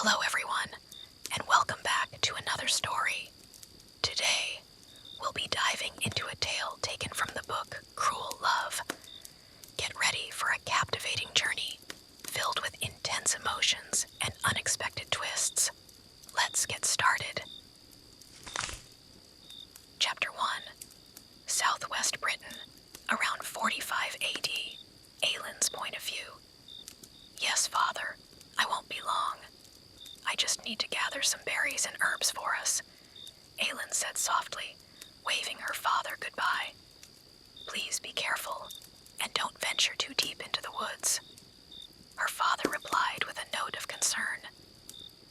Hello everyone, and welcome back to another story. Today, we'll be diving into a tale taken from the book Cruel Love. Get ready for a captivating journey filled with intense emotions and unexpected twists. Let's get started. Chapter 1. Southwest Britain, around 45 AD. Aylin's point of view. Yes, Father, I won't be long. I just need to gather some berries and herbs for us, Aylin said softly, waving her father goodbye. Please be careful, and don't venture too deep into the woods. Her father replied with a note of concern.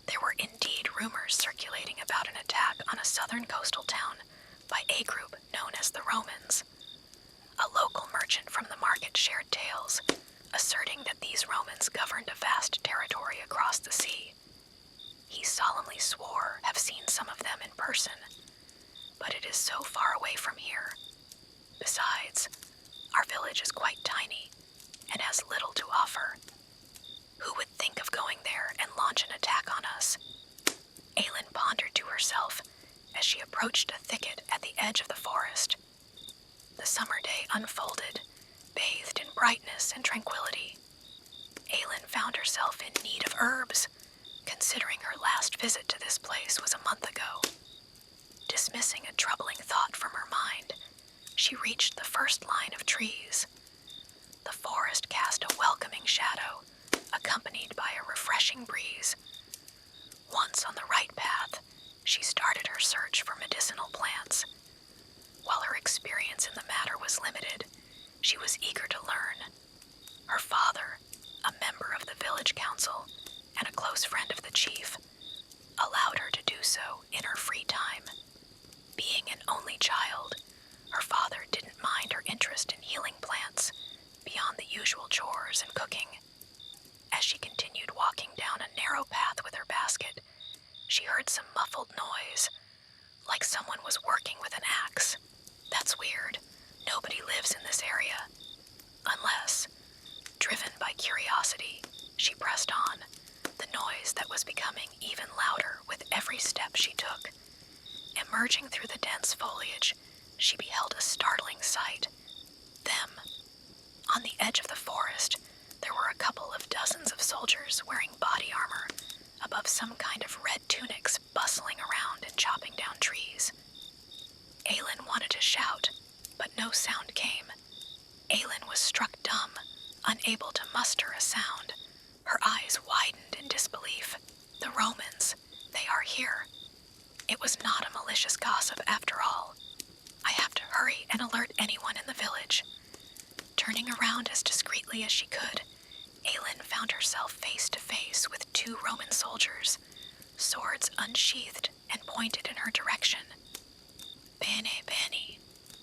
There were indeed rumors circulating about an attack on a southern coastal town by a group known as the Romans. A local merchant from the market shared tales, asserting that these Romans governed a vast territory across the sea. He solemnly swore have seen some of them in person, but it is so far away from here. Besides, our village is quite tiny and has little to offer. Who would think of going there and launch an attack on us? Aylin pondered to herself as she approached a thicket at the edge of the forest. The summer day unfolded, bathed in brightness and tranquility. Aylin found herself in need of herbs, considering her last visit to this place was a month ago. Dismissing a troubling thought from her mind, she reached the first line of trees. The forest cast a welcoming shadow, accompanied by a refreshing breeze. Once on the right path, she started her search for medicinal plants. While her experience in the matter was limited, she was eager to learn. Her father, a member of the village council and a close friend of the chief, allowed her to do so in her free time. Being an only child, her father didn't mind her interest in healing plants beyond the usual chores and cooking. As she continued walking down a narrow path with her basket, she heard some muffled noise, like someone was working with an axe. That's weird. Nobody lives in this area. Unless, driven by curiosity, she pressed on, the noise that was becoming even louder with every step she took. Emerging through the dense foliage, she beheld a startling sight. Them. On the edge of the forest, there were a couple of dozens of soldiers wearing body armor, above some kind of red tunics bustling around and chopping down trees. Aylin wanted to shout, but no sound came. Aylin was struck dumb, unable to muster a sound. Her eyes widened in disbelief. The Romans, they are here. It was not a malicious gossip after all. I have to hurry and alert anyone in the village. Turning around as discreetly as she could, Aylin found herself face to face with two Roman soldiers, swords unsheathed and pointed in her direction. Bene, bene,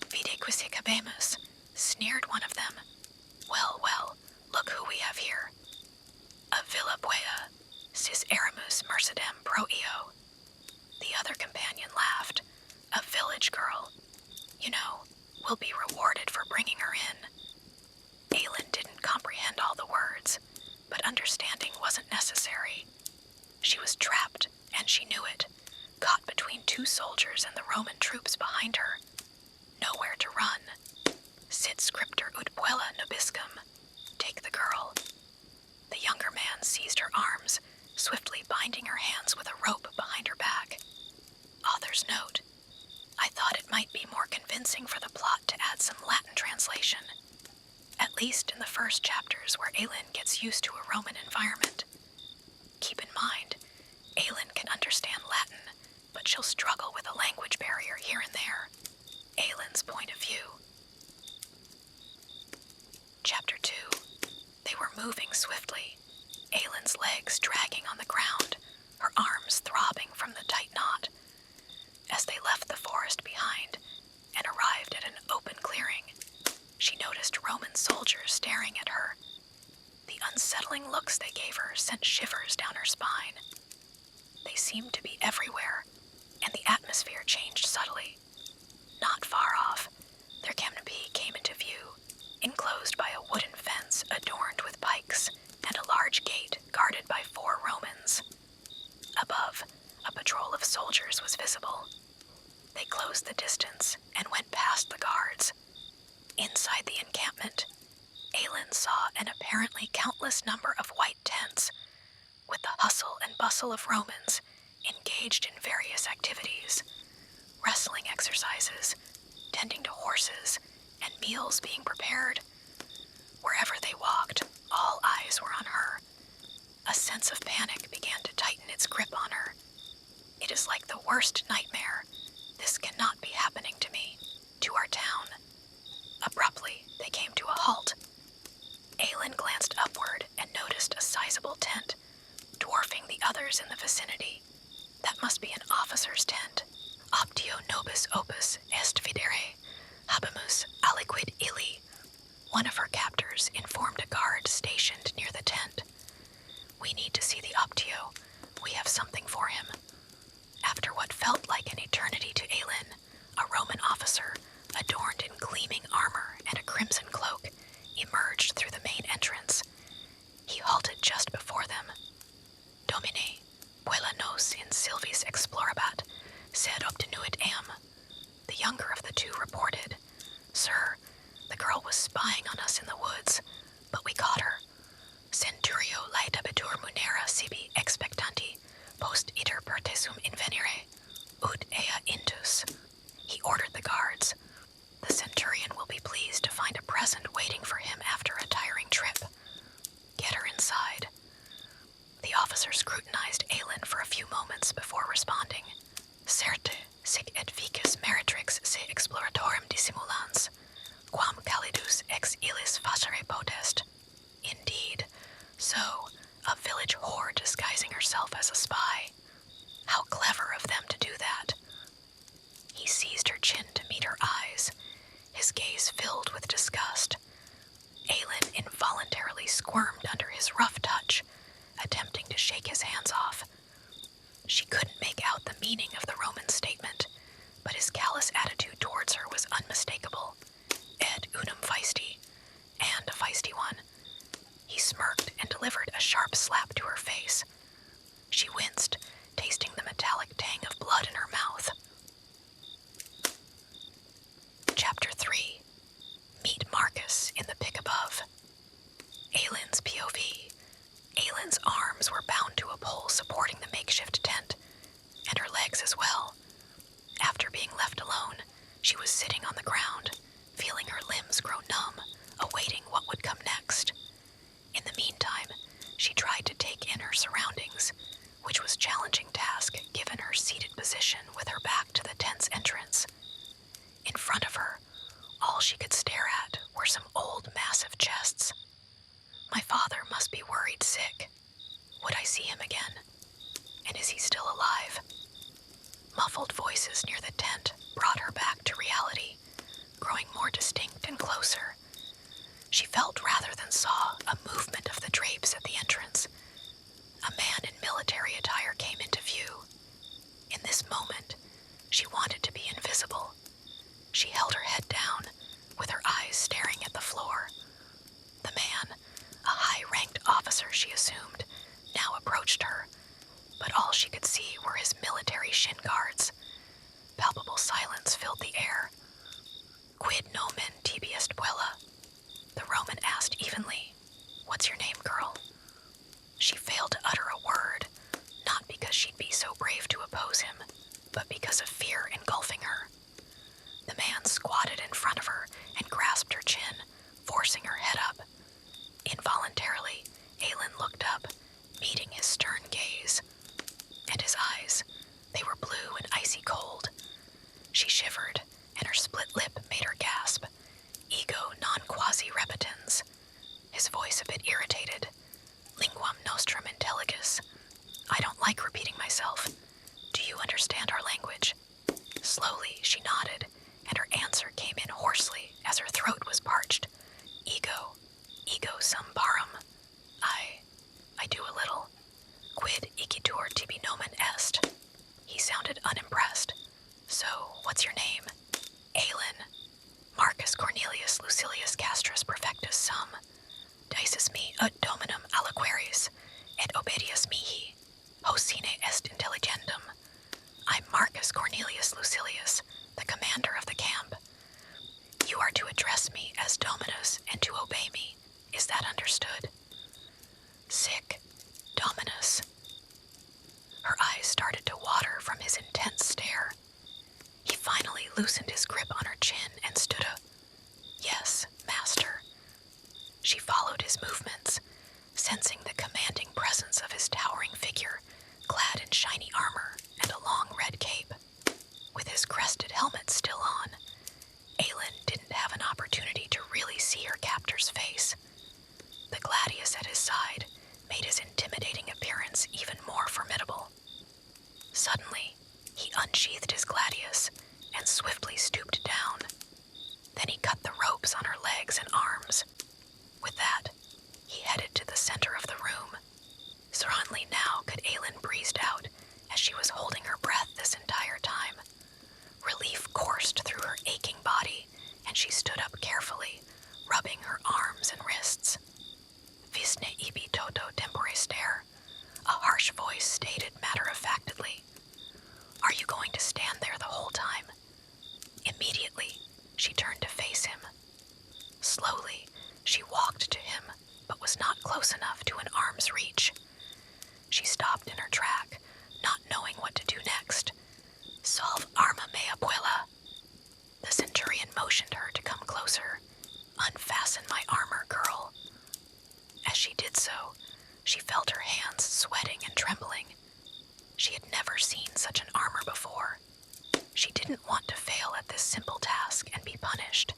vide quisi cabemus, sneered one of them. Well, well, look who we have here. A villa buea, sis eramus mercedem pro eo. The other companion laughed. A village girl. You know, we'll be rewarded for bringing her in. Aylin didn't comprehend all the words, but understanding wasn't necessary. She was trapped, and she knew it, caught between two soldiers and the Roman troops behind her. Nowhere to run. Sit scriptor ut puella nobiscum. Take the girl. The younger man seized her arms, swiftly binding her hands with a rope behind her back. Author's note. I thought it might be more convincing for the plot to add some Latin translation, at least in the first chapters where Aylin gets used to a Roman environment. Keep in mind, Aylin can understand Latin, but she'll struggle with a language barrier here and there. Aylin's point of view. Chapter 2. They were moving swiftly, Aylin's legs dragging on the ground, her arms throbbing from the tight knot. As they left the forest behind and arrived at an open clearing, she noticed Roman soldiers staring at her. The unsettling looks they gave her sent shivers down her spine. They seemed to be everywhere, and the atmosphere changed subtly. Not far off, their canopy came into view, enclosed by a wooden fence adorned with pikes and a large gate guarded by 4 Romans. patrol of soldiers was visible. They closed the distance and went past the guards. Inside the encampment, Aelin saw an apparently countless number of white tents, with the hustle and bustle of Romans engaged in various activities, wrestling exercises, tending to horses, and meals being prepared. Wherever they walked, all eyes were on her. A sense of panic began to tighten its grip on her. It is like the worst nightmare. This cannot be happening to me, to our town. Abruptly, they came to a halt. Aelin glanced upward and noticed a sizable tent, dwarfing the others in the vicinity. That must be an officer's tent. Optio nobis opus est videre, habemus aliquid illi. One of her captors informed a guard stationed near the tent. We need to see the Optio. We have something for him. After what felt like an eternity to Aelin, a Roman officer, adorned in gleaming armor and a crimson cloak, emerged through the main entrance. He halted just before them. Domine, puella nos in Silvis explorabat, sed obtenuit am. The younger of the two reported, Sir, the girl was spying on us in the woods, but we caught her. Centurio laetabitur munera sibi expectanti, post iter pertesum invenire, ut ea intus. He ordered the guards. The centurion will be pleased to find a present waiting for him after a tiring trip. Get her inside. The officer scrutinized Aelin for a few moments before responding. Certe, sic et vicis meritrix se exploratorem dissimulans, quam calidus ex illis facere potest. Indeed, so, a village whore disguising herself as a spy. How clever of them to do that. He seized her chin to meet her eyes, his gaze filled with disgust. Aelin involuntarily squirmed under his rough touch, attempting to shake his hands off. She couldn't make out the meaning of the Roman statement, but his callous attitude towards her was unmistakable. Ed unum feisty, and a feisty one. He smirked and delivered a sharp slap to her face. She winced, tasting the metallic tang of blood in her mouth. Chapter 3. Meet Marcus in the pic above. Aelin's POV. Aelin's arms were bound to a pole supporting the makeshift tent, and her legs as well. After being left alone, she was sitting on the ground, feeling her limbs grow numb, awaiting what would come next. In the meantime, she tried to take in her surroundings, which was a challenging task given her seated position with her back to the tent's entrance. In front of her, all she could stare at were some old, massive chests. My father must be worried sick. Would I see him again? And is he still alive? Muffled voices near the tent brought her back to reality, growing more distinct and closer. She felt rather than saw a movement of the drapes at the entrance. A man in military attire came into view. In this moment, she wanted to be invisible. She held her head down, with her eyes staring at the floor. The man, a high-ranked officer she assumed, now approached her, but all she could see were his military shin guards. Palpable silence filled the air. Quid nomen tibi est puella? The Roman asked evenly. What's your name, girl? She failed to utter a word, not because she'd be so brave to oppose him, but because of fear engulfing her. The man squatted in front of her and grasped her chin, forcing her head up. Involuntarily, Aelin looked up, meeting his stern gaze. And his eyes, they were blue and icy cold. She shivered, and her split lip made her gasp. Ego non quasi repetens. His voice a bit irritated. Linguam nostrum intelligus. I don't like repeating myself. Do you understand our language? Slowly, she nodded, and her answer came in hoarsely as her throat was parched. Ego sum parum. I do a little. Quid igitur tibi nomen est. He sounded unimpressed. So, what's your name? Aelin. Marcus Cornelius Lucilius Castras Perfectus Sum. Dices me ut dominum the commanding presence of his towering figure, clad in shiny armor and a long red cape. With his crested helmet still on, Aelin didn't have an opportunity to really see her captor's face. The gladius at his side made his intimidating appearance even more formidable. Suddenly, he unsheathed his gladius and swiftly stooped down. Then he cut the ropes on her legs and arms. With that, he headed to the center of the room. Certainly now could Aelin breathed out as she was holding her breath this entire time. Relief coursed through her aching body, and she stood up carefully, rubbing her arms and wrists. Visne ibi toto tempore stare, a harsh voice stated matter-of-factly. Are you going to stand there the whole time? Immediately, she turned to face him. Slowly, she walked to him, but was not close enough to an arm's reach. She stopped in her track, not knowing what to do next. Salve arma mea puella. The centurion motioned her to come closer. Unfasten my armor, girl. As she did so, she felt her hands sweating and trembling. She had never seen such an armor before. She didn't want to fail at this simple task and be punished.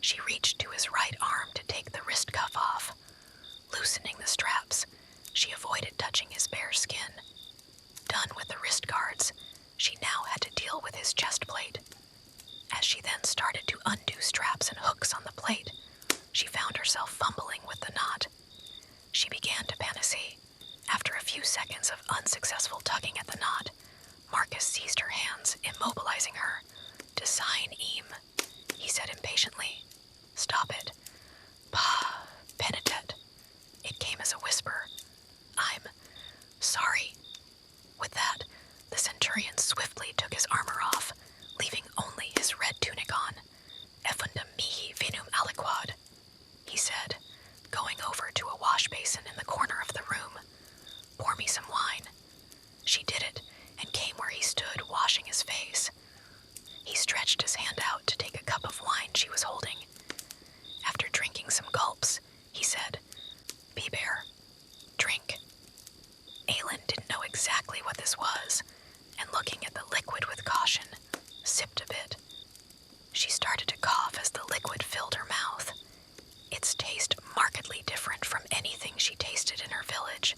She reached to his right arm to take the wrist cuff off. Loosening the straps, she avoided touching his bare skin. Done with the wrist guards, she now had to deal with his chest plate. As she then started to undo straps and hooks on the plate, she found herself fumbling with the knot. She began to panacea. After a few seconds of unsuccessful tugging at the knot, Marcus seized her hands, immobilizing her. Design eam, he said impatiently. Stop it. Pah, penitet. It came as a whisper. I'm sorry. With that, the centurion swiftly took his armor off, leaving only his red tunic on. Effundum mihi vinum aliquad, he said, going over to a wash basin in the corner of the room. Pour me some wine. She did it, and came where he stood, washing his face. He stretched his hand out to take a cup of wine she was holding. After drinking some gulps, he said, Be-bear, drink. Aelin didn't know exactly what this was, and looking at the liquid with caution, sipped a bit. She started to cough as the liquid filled her mouth. Its taste markedly different from anything she tasted in her village.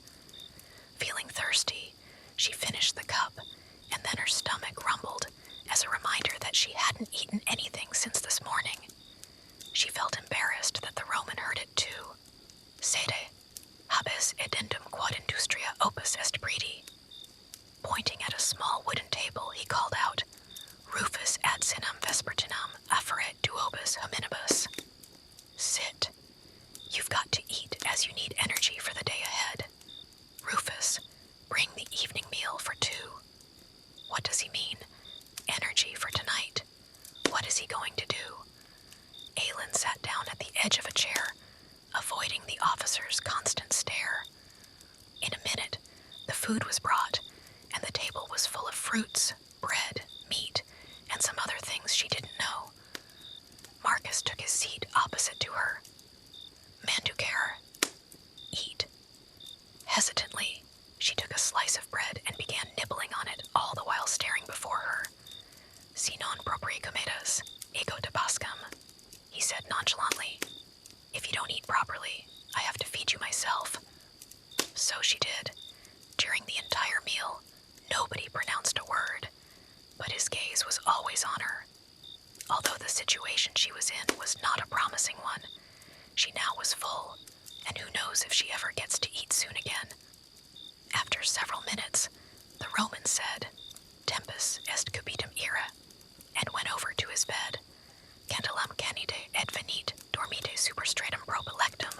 Feeling thirsty, she finished the cup, and then her stomach rumbled as a reminder that she hadn't eaten anything since this morning. She felt embarrassed that the Roman heard it too. Sede, habes edendum quod industria opus est bridi. Pointing at a small wooden table, he called out, Rufus ad sinam vespertinam afferet duobus hominibus. Sit. You've got to eat as you need energy for the day ahead. Rufus, bring the evening meal for 2. What does he mean? Energy for tonight. What is he going to do? Aelin sat down at the edge of a chair, avoiding the officer's constant stare. In a minute, the food was brought, and the table was full of fruits, bread, meat, and some other things she didn't know. Marcus took his seat opposite to her. Manducare. Eat. Hesitantly, she took a slice of bread and began nibbling on it, all the while staring before her. Si non propri comedas, ego de pascam, he said nonchalantly. If you don't eat properly, I have to feed you myself. So she did. During the entire meal, nobody pronounced a word, but his gaze was always on her. Although the situation she was in was not a promising one, she now was full, and who knows if she ever gets to eat soon again. After several minutes, the Roman said, Tempus est cubitum ira, and went over to his bed. Candelam canite et venite dormite superstratum propilectum.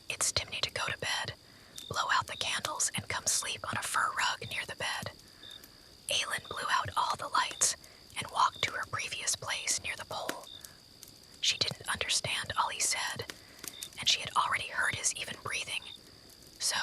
It's Timney to go to bed, blow out the candles, and come sleep on a fur rug near the bed. Aelin blew out all the lights and walked to her previous place near the pole. She didn't understand all he said, and she had already heard his even breathing. So,